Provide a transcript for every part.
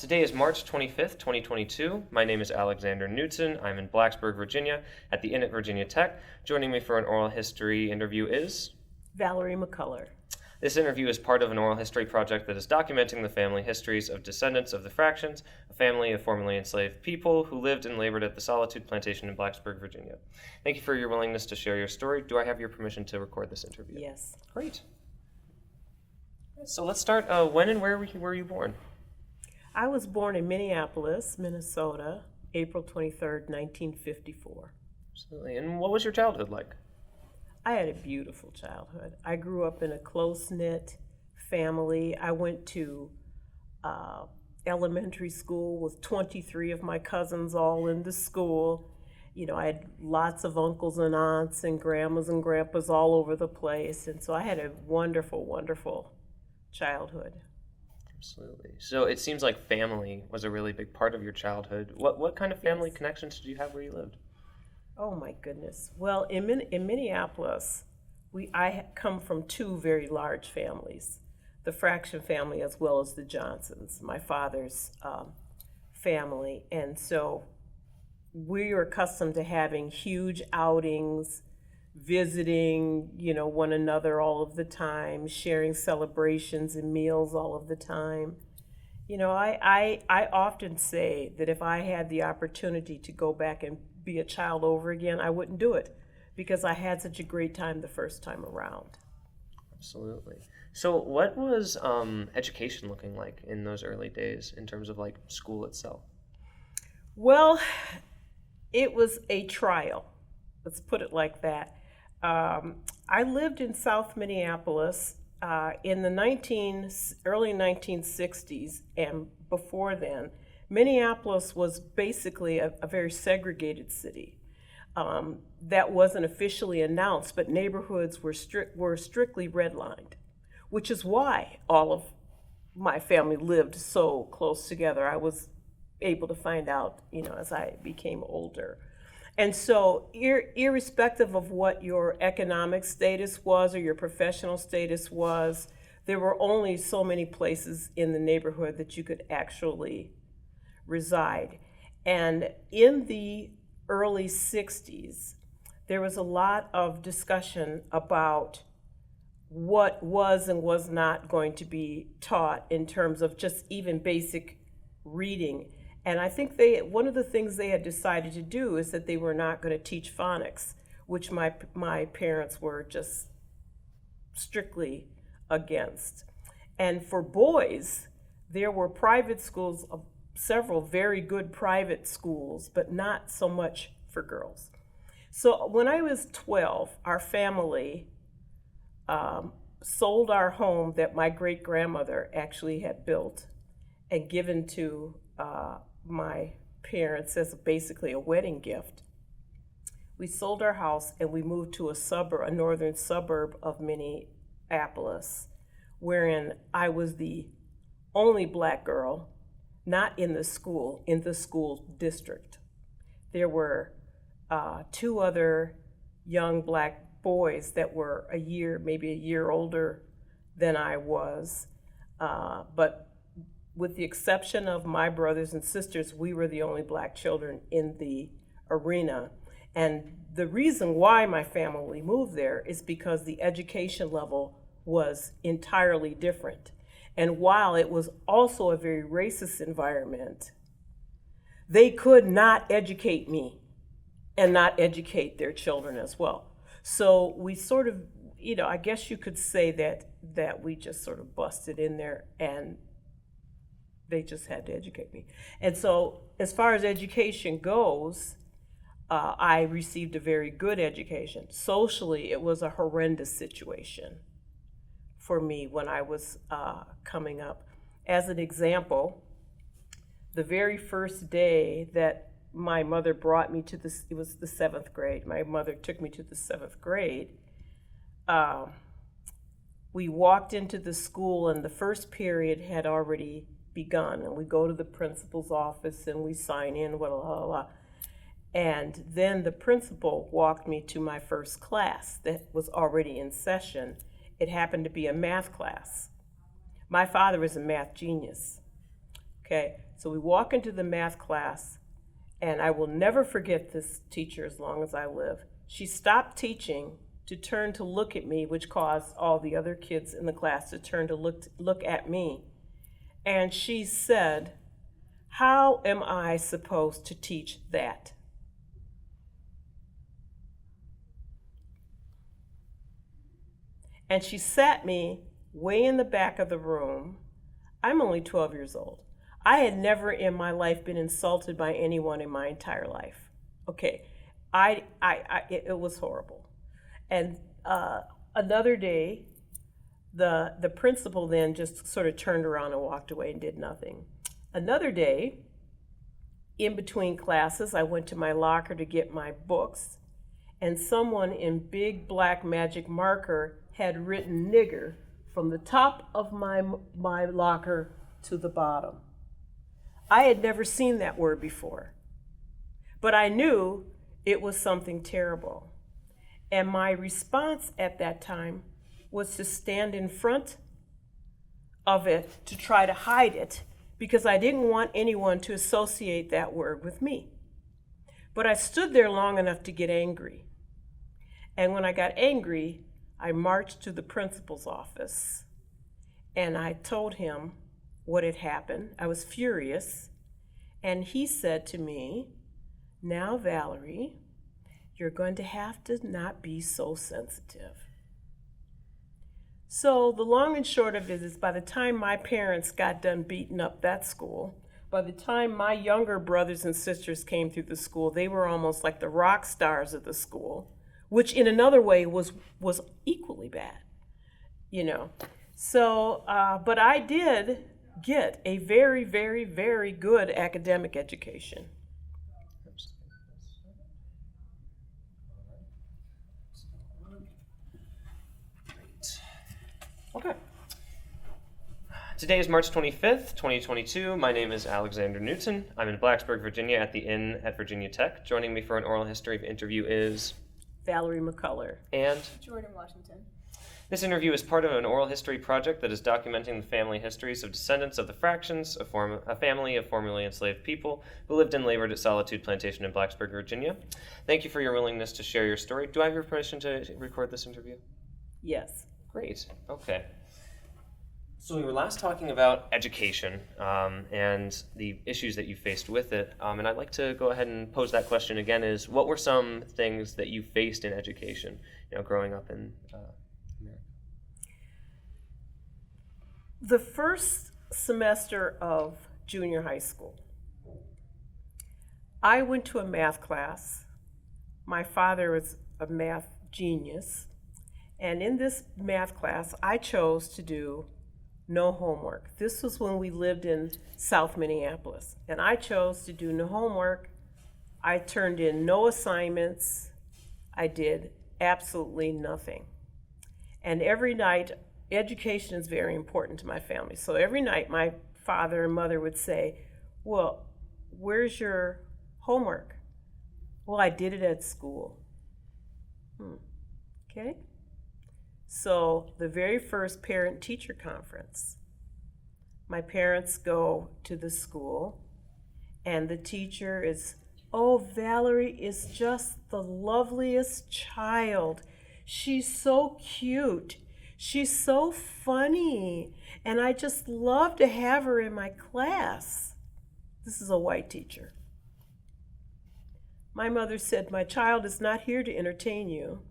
Today is March 25th, 2022. My name is Alexander Knudsen. I'm in Blacksburg, Virginia, at the Inn at Virginia Tech. Joining me for an oral history interview is Valerie McCullar. This interview is part of an oral history project that is documenting the family histories of descendants of the Fractions, a family of formerly enslaved people who lived and labored at the Solitude Plantation in Blacksburg, Virginia. Thank you for your willingness to share your story. Do I have your permission to record this interview? Yes. Great. So let's start. When and where were you born? I was born in Minneapolis, Minnesota, April 23rd, 1954. Absolutely. And what was your childhood like? I had a beautiful childhood. I grew up in a close-knit family. I went to elementary school with 23 of my cousins all in the school. You know, I had lots of uncles and aunts and grandmas and grandpas all over the place. And so I had a wonderful, wonderful childhood. Absolutely. So it seems like family was a really big part of your childhood. What kind of family connections did you have where you lived? Oh my goodness. Well, in Minneapolis, I come from two very large families, the Fraction family as well as the Johnsons, my father's family. And so we were accustomed to having huge outings, visiting, one another all of the time, sharing celebrations and meals all of the time. I often say that if I had the opportunity to go back and be a child over again, I wouldn't do it because I had such a great time the first time around. Absolutely. So what was education looking like in those early days in terms of like school itself? Well, it was a trial. Let's put it like that. I lived in South Minneapolis in the early 1960s, and before then, Minneapolis was basically a very segregated city. That wasn't officially announced, but neighborhoods were strictly redlined, which is why all of my family lived so close together. I was able to find out, as I became older. And so irrespective of what your economic status was or your professional status was, there were only so many places in the neighborhood that you could actually reside. And in the early 60s, there was a lot of discussion about what was and was not going to be taught in terms of just even basic reading. And I think one of the things they had decided to do is that they were not going to teach phonics, which my parents were just strictly against. And for boys, there were private schools, several very good private schools, but not so much for girls. So when I was 12, our family sold our home that my great-grandmother actually had built and given to my parents as basically a wedding gift. We sold our house and we moved to a northern suburb of Minneapolis, wherein I was the only black girl, not in the school district. There were two other young black boys that were maybe a year older than I was, but with the exception of my brothers and sisters, we were the only black children in the arena. And the reason why my family moved there is because the education level was entirely different. And while it was also a very racist environment, they could not educate me and not educate their children as well. So we sort of, I guess you could say that we just sort of busted in there and they just had to educate me. And so as far as education goes, I received a very good education. Socially, it was a horrendous situation for me when I was coming up. As an example, the very first day that my mother brought me to it was the 7th grade. My mother took me to the 7th grade. We walked into the school and the first period had already begun, and we go to the principal's office and we sign in, blah, blah, blah, blah. And then the principal walked me to my first class that was already in session. It happened to be a math class. My father is a math genius. Okay, so we walk into the math class, and I will never forget this teacher as long as I live. She stopped teaching to turn to look at me, which caused all the other kids in the class to turn to look at me. And she said, "How am I supposed to teach that?" And she sat me way in the back of the room. I'm only 12 years old. I had never in my life been insulted by anyone in my entire life. Okay, it was horrible. And another day, the principal then just sort of turned around and walked away and did nothing. Another day, in between classes, I went to my locker to get my books, and someone in big black magic marker had written nigger from the top of my locker to the bottom. I had never seen that word before, but I knew it was something terrible. And my response at that time was to stand in front of it to try to hide it, because I didn't want anyone to associate that word with me. But I stood there long enough to get angry. And when I got angry, I marched to the principal's office and I told him what had happened. I was furious. And he said to me, "Now, Valerie, you're going to have to not be so sensitive." So the long and short of it is, by the time my parents got done beating up that school, by the time my younger brothers and sisters came through the school, they were almost like the rock stars of the school, which in another way was equally bad, you know. So, but I did get a very, very, very good academic education. Okay. Today is March 25th, 2022. My name is Alexander Newton. I'm in Blacksburg, Virginia at the Inn at Virginia Tech. Joining me for an oral history interview is Valerie McCullar and Jordan Washington. This interview is part of an oral history project that is documenting the family histories of descendants of the Fractions, a family of formerly enslaved people who lived and labored at Solitude Plantation in Blacksburg, Virginia. Thank you for your willingness to share your story. Do I have your permission to record this interview? Yes. Great. Okay. So we were last talking about education and the issues that you faced with it, and I'd like to go ahead and pose that question again: is what were some things that you faced in education, growing up in America? The first semester of junior high school, I went to a math class. My father was a math genius, and in this math class, I chose to do no homework. This was when we lived in South Minneapolis, and I chose to do no homework. I turned in no assignments. I did absolutely nothing. And every night, education is very important to my family. So every night, my father and mother would say, "Well, where's your homework?" "Well, I did it at school." Okay. So the very first parent-teacher conference, my parents go to the school, and the teacher is, "Oh, Valerie is just the loveliest child. She's so cute. She's so funny, and I just love to have her in my class." This is a white teacher. My mother said, "My child is not here to entertain you.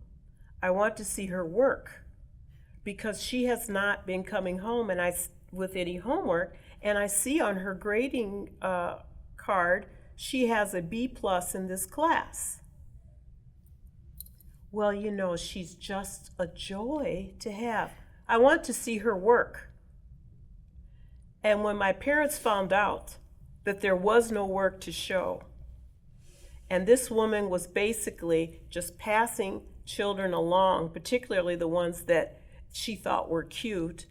I want to see her work, because she has not been coming home with any homework, and I see on her grading card she has a B+ in this class." "Well, she's just a joy to have. I want to see her work." And when my parents found out that there was no work to show, and this woman was basically just passing children along, particularly the ones that she thought were cute,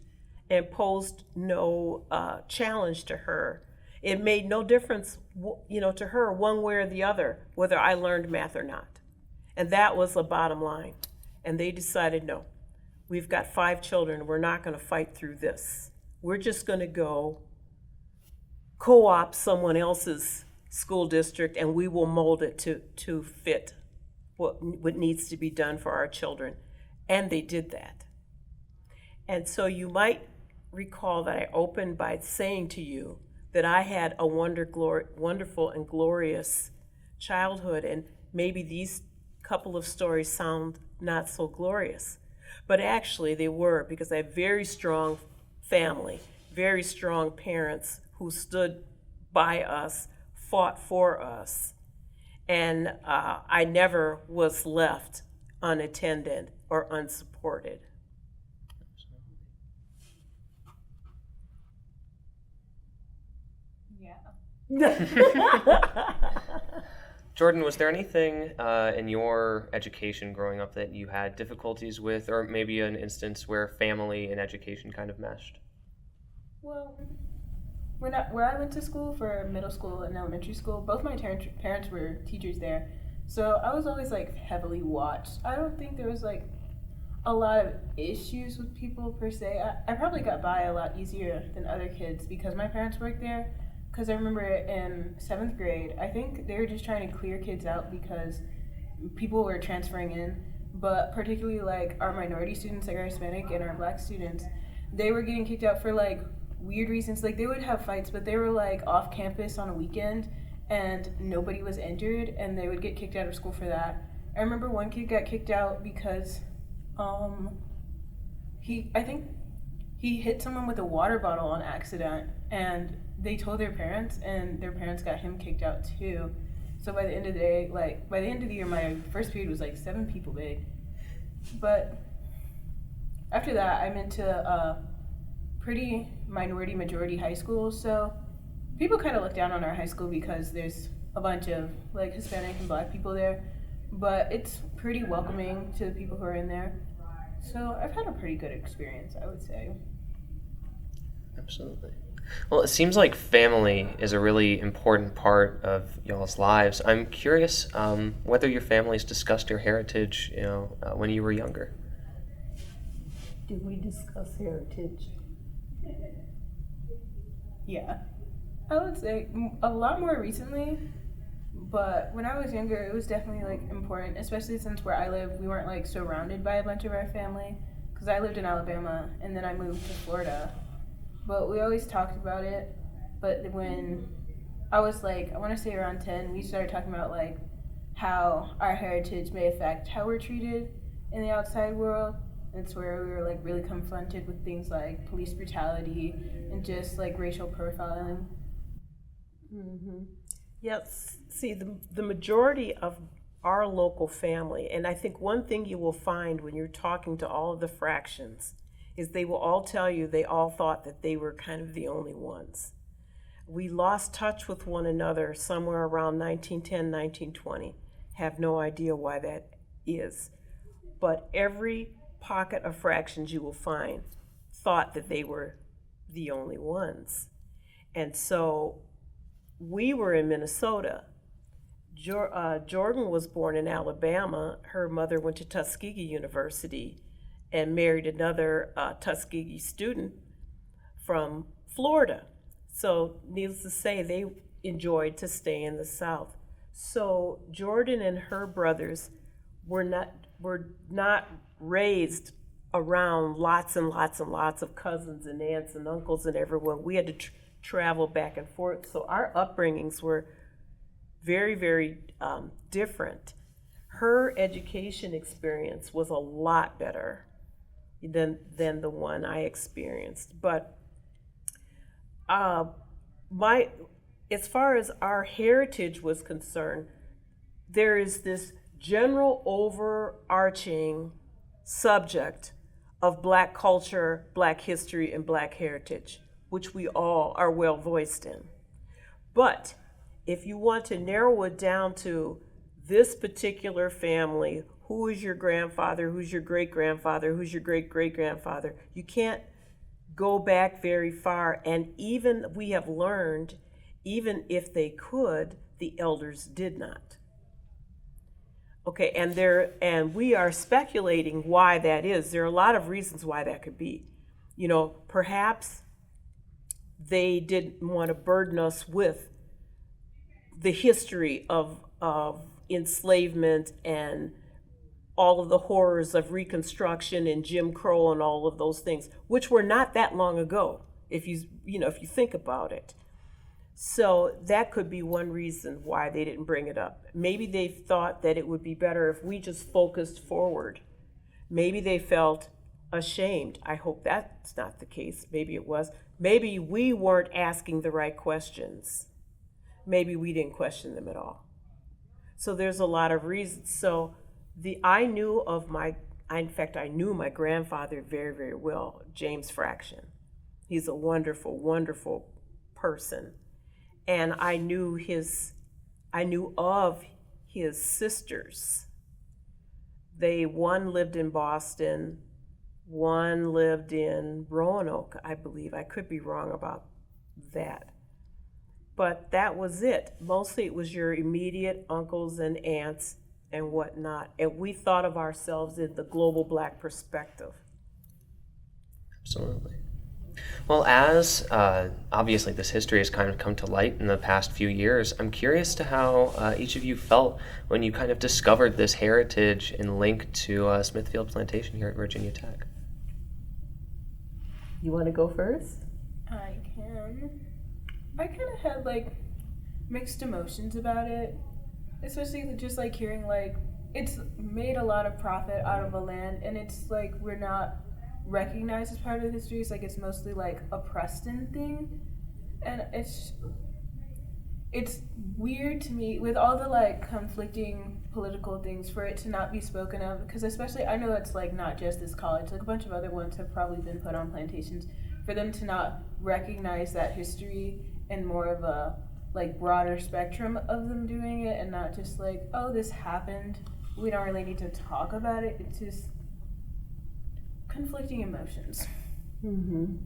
and posed no challenge to her, it made no difference, to her one way or the other, whether I learned math or not. And that was the bottom line. And they decided, no, we've got 5 children. We're not going to fight through this. We're just going to go co-opt someone else's school district and we will mold it to fit what needs to be done for our children. And they did that. And so you might recall that I opened by saying to you that I had a wonderful and glorious childhood, and maybe these couple of stories sound not so glorious, but actually they were, because I have very strong family, very strong parents who stood by us, fought for us, and I never was left unattended or unsupported. Jordan, was there anything in your education growing up that you had difficulties with, or maybe an instance where family and education kind of meshed? Well, where I went to school for middle school and elementary school, both my parents were teachers there. So I was always like heavily watched. I don't think there was like a lot of issues with people per se. I probably got by a lot easier than other kids because my parents worked there. Because I remember in 7th grade, I think they were just trying to clear kids out because people were transferring in. But particularly like our minority students, like our Hispanic and our Black students, they were getting kicked out for like weird reasons. Like they would have fights, but they were like off campus on a weekend and nobody was injured, and they would get kicked out of school for that. I remember one kid got kicked out because I think he hit someone with a water bottle on accident, and they told their parents, and their parents got him kicked out too. So by the end of the day, by the end of the year, my first period was like 7 people big. But after that, I went to a pretty majority high school. So people kind of look down on our high school because there's a bunch of like Hispanic and Black people there. But it's pretty welcoming to the people who are in there. So I've had a pretty good experience, I would say. Absolutely. Well, it seems like family is a really important part of y'all's lives. I'm curious whether your families discussed your heritage, when you were younger. Did we discuss heritage? Yeah. I would say a lot more recently, but when I was younger, it was definitely like important, especially since where I live, we weren't like surrounded by a bunch of our family, because I lived in Alabama and then I moved to Florida. But we always talked about it. But when I was like, I want to say around 10, we started talking about like how our heritage may affect how we're treated in the outside world. It's where we were like really confronted with things like police brutality and just like racial profiling. Mm-hmm. Yes. See, the majority of our local family, and I think one thing you will find when you're talking to all of the fractions is they will all tell you they all thought that they were kind of the only ones. We lost touch with one another somewhere around 1910, 1920. Have no idea why that is. But every pocket of fractions you will find thought that they were the only ones. And so we were in Minnesota. Jordan was born in Alabama. Her mother went to Tuskegee University and married another Tuskegee student from Florida. So needless to say, they enjoyed to stay in the South. So Jordan and her brothers were not raised around lots and lots and lots of cousins and aunts and uncles and everyone. We had to travel back and forth. So our upbringings were very, very different. Her education experience was a lot better than the one I experienced. But as far as our heritage was concerned, there is this general overarching subject of Black culture, Black history, and Black heritage, which we all are well voiced in. But if you want to narrow it down to this particular family, who is your grandfather, who's your great-grandfather, who's your great-great-grandfather, you can't go back very far. And even we have learned, even if they could, the elders did not. Okay, and we are speculating why that is. There are a lot of reasons why that could be. Perhaps they didn't want to burden us with the history of enslavement and all of the horrors of Reconstruction and Jim Crow and all of those things, which were not that long ago, if you think about it. So that could be one reason why they didn't bring it up. Maybe they thought that it would be better if we just focused forward. Maybe they felt ashamed. I hope that's not the case. Maybe it was. Maybe we weren't asking the right questions. Maybe we didn't question them at all. So there's a lot of reasons. So I knew my grandfather very, very well, James Fraction. He's a wonderful, wonderful person. And I knew of his sisters. One lived in Boston, one lived in Roanoke, I believe. I could be wrong about that. But that was it. Mostly it was your immediate uncles and aunts and whatnot. And we thought of ourselves in the global Black perspective. Absolutely. Well, as obviously this history has kind of come to light in the past few years, I'm curious to how each of you felt when you kind of discovered this heritage and link to Smithfield Plantation here at Virginia Tech. You want to go first? I can. I kind of had like mixed emotions about it, especially just like hearing like it's made a lot of profit out of the land, and it's like we're not recognized as part of the history. It's like it's mostly like a Preston thing, and it's weird to me with all the like conflicting political things for it to not be spoken of, because especially I know it's like not just this college, like a bunch of other ones have probably been put on plantations, for them to not recognize that history and more of a like broader spectrum of them doing it, and not just like, oh, this happened, we don't really need to talk about it. It's just conflicting emotions. Mm-hmm.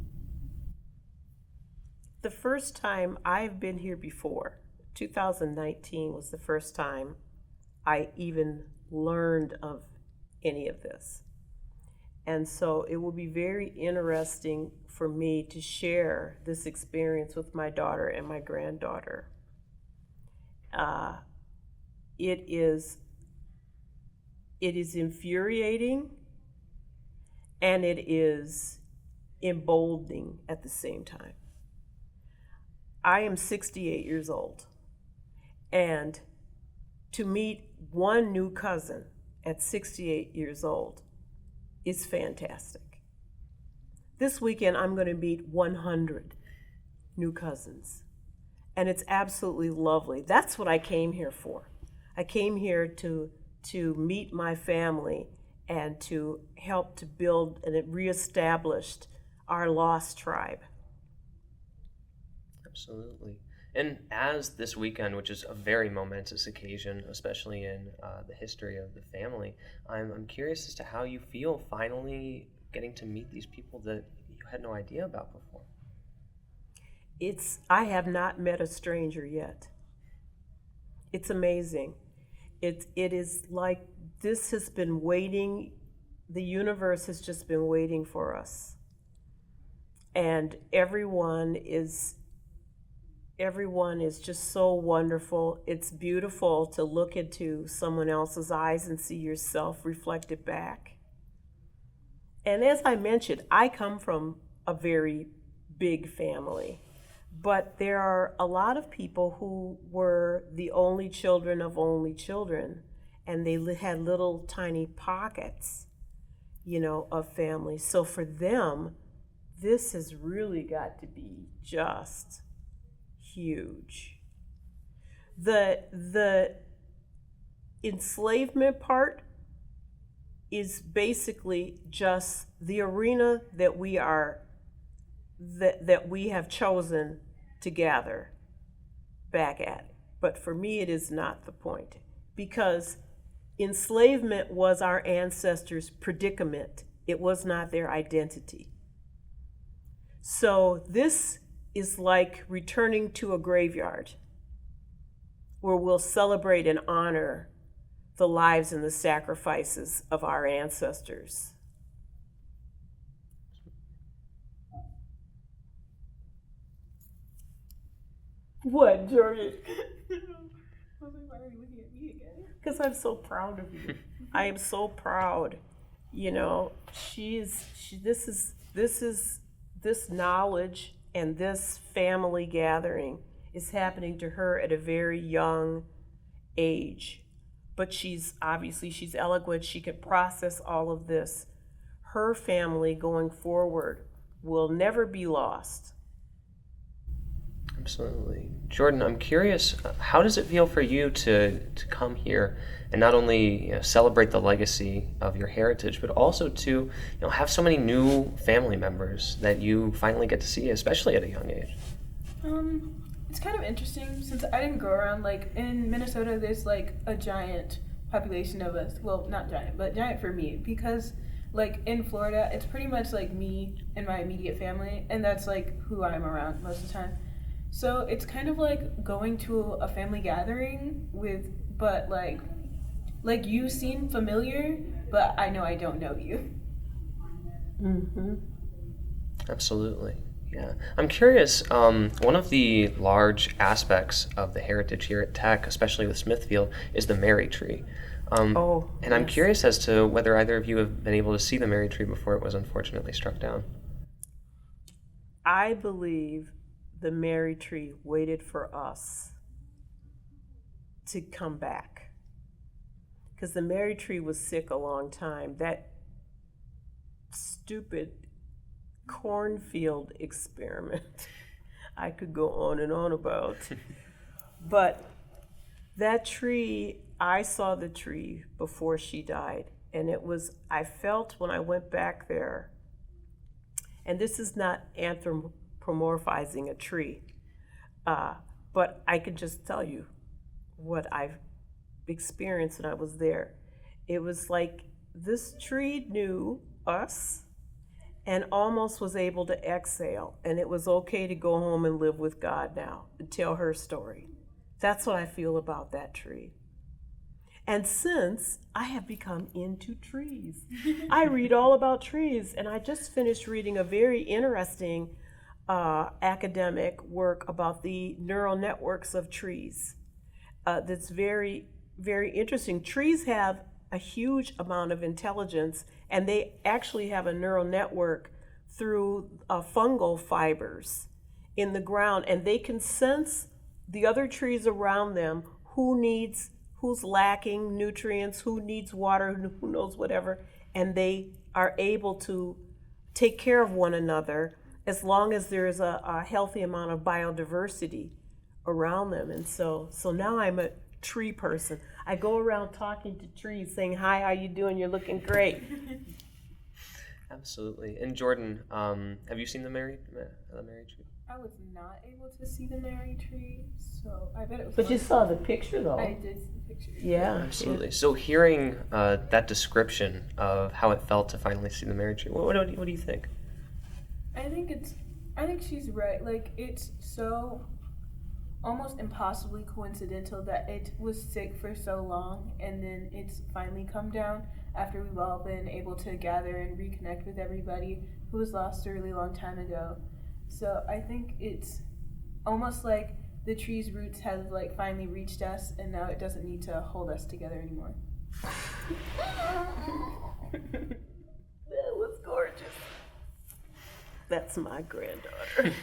The first time I've been here before, 2019 was the first time I even learned of any of this. And so it will be very interesting for me to share this experience with my daughter and my granddaughter. It is infuriating, and it is emboldening at the same time. I am 68 years old, and to meet one new cousin at 68 years old is fantastic. This weekend, I'm going to meet 100 new cousins, and it's absolutely lovely. That's what I came here for. I came here to meet my family and to help to build and reestablish our lost tribe. Absolutely. And as this weekend, which is a very momentous occasion, especially in the history of the family, I'm curious as to how you feel finally getting to meet these people that you had no idea about before. I have not met a stranger yet. It's amazing. It is like this has been waiting, the universe has just been waiting for us. And everyone is just so wonderful. It's beautiful to look into someone else's eyes and see yourself reflected back. And as I mentioned, I come from a very big family, but there are a lot of people who were the only children of only children, and they had little tiny pockets, of family. So for them, this has really got to be just huge. The enslavement part is basically just the arena that we have chosen to gather back at. But for me, it is not the point, because enslavement was our ancestors' predicament. It was not their identity. So this is like returning to a graveyard where we'll celebrate and honor the lives and the sacrifices of our ancestors. What, Jordan? I was like, why are you looking at me again? Because I'm so proud of you. I am so proud. You know, this knowledge and this family gathering is happening to her at a very young age. But she's eloquent. She can process all of this. Her family going forward will never be lost. Absolutely. Jordan, I'm curious, how does it feel for you to come here and not only celebrate the legacy of your heritage, but also to have so many new family members that you finally get to see, especially at a young age? It's kind of interesting since I didn't grow around, like, in Minnesota, there's, like, a giant population of us. Well, not giant, but giant for me, because, like, in Florida, it's pretty much, like, me and my immediate family, and that's, like, who I'm around most of the time. So it's kind of like going to a family gathering but like you seem familiar, but I know I don't know you. Mm-hmm. Absolutely. Yeah. I'm curious, one of the large aspects of the heritage here at Tech, especially with Smithfield, is the Mary Tree. And I'm curious as to whether either of you have been able to see the Mary Tree before it was unfortunately struck down. I believe the Mary Tree waited for us to come back. Because the Mary Tree was sick a long time. That stupid cornfield experiment I could go on and on about. But that tree, I saw the tree before she died. And I felt when I went back there, and this is not anthropomorphizing a tree, but I could just tell you what I've experienced when I was there. It was like this tree knew us and almost was able to exhale, and it was okay to go home and live with God now and tell her story. That's what I feel about that tree. And since I have become into trees, I read all about trees, and I just finished reading a very interesting academic work about the neural networks of trees. That's very, very interesting. Trees have a huge amount of intelligence, and they actually have a neural network through fungal fibers in the ground, and they can sense the other trees around them, who's lacking nutrients, who needs water, who knows whatever, and they are able to take care of one another as long as there's a healthy amount of biodiversity around them. And so now I'm a tree person. I go around talking to trees saying, hi, how you doing? You're looking great. Absolutely. And Jordan, have you seen the Mary Tree? I was not able to see the Mary Tree, so I bet it was. But you saw the picture, though. I did see the picture. Yeah. Absolutely. So hearing that description of how it felt to finally see the Mary Tree, what do you think? I think she's right. Like, it's so almost impossibly coincidental that it was sick for so long, and then it's finally come down after we've all been able to gather and reconnect with everybody who was lost a really long time ago. So I think it's almost like the tree's roots have like finally reached us, and now it doesn't need to hold us together anymore. That was gorgeous. That's my granddaughter.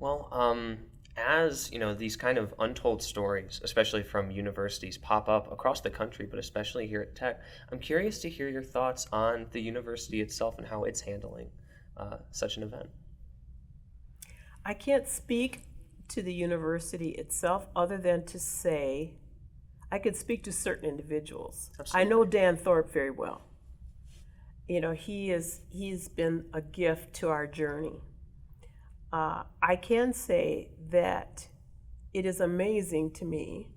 Well, as these kind of untold stories, especially from universities, pop up across the country, but especially here at Tech, I'm curious to hear your thoughts on the university itself and how it's handling such an event. I can't speak to the university itself other than to say I could speak to certain individuals. Absolutely. I know Dan Thorpe very well. He's been a gift to our journey. I can say that it is amazing to me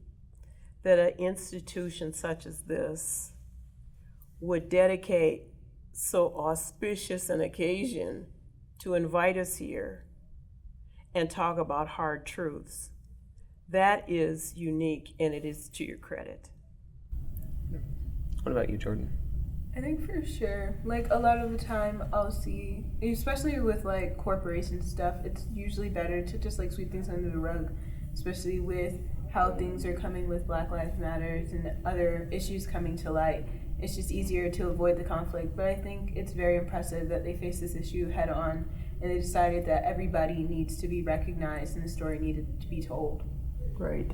that an institution such as this would dedicate so auspicious an occasion to invite us here and talk about hard truths. That is unique, and it is to your credit. What about you, Jordan? I think for sure. Like a lot of the time I'll see, especially with like corporation stuff, it's usually better to just like sweep things under the rug, especially with how things are coming with Black Lives Matters and other issues coming to light. It's just easier to avoid the conflict. But I think it's very impressive that they faced this issue head on and they decided that everybody needs to be recognized and the story needed to be told. Right.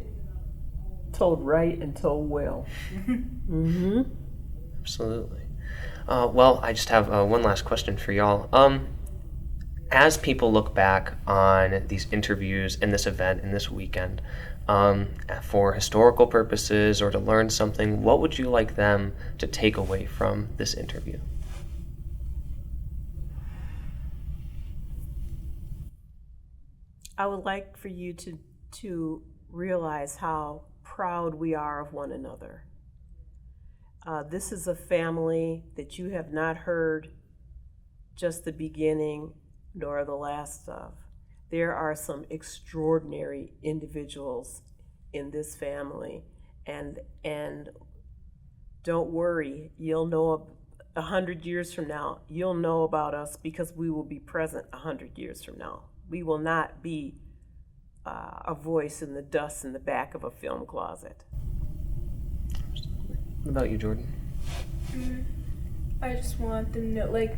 Told right and told well. Mm-hmm. Absolutely. Well, I just have one last question for y'all. As people look back on these interviews and this event and this weekend, for historical purposes or to learn something, what would you like them to take away from this interview? I would like for you to realize how proud we are of one another. This is a family that you have not heard just the beginning nor the last of. There are some extraordinary individuals in this family, and don't worry, you'll know 100 years from now, you'll know about us because we will be present 100 years from now. We will not be a voice in the dust in the back of a film closet. What about you, Jordan? I just want them to know, like,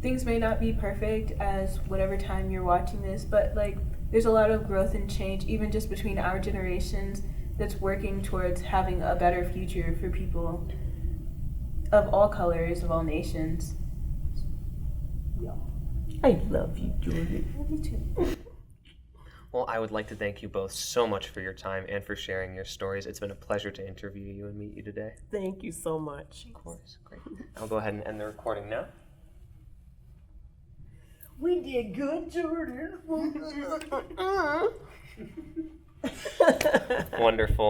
things may not be perfect as whatever time you're watching this, but like, there's a lot of growth and change, even just between our generations, that's working towards having a better future for people of all colors, of all nations. Yeah. I love you, Jordan. Me too. Well, I would like to thank you both so much for your time and for sharing your stories. It's been a pleasure to interview you and meet you today. Thank you so much. Of course, great. I'll go ahead and end the recording now. We did good, Jordan. Wonderful.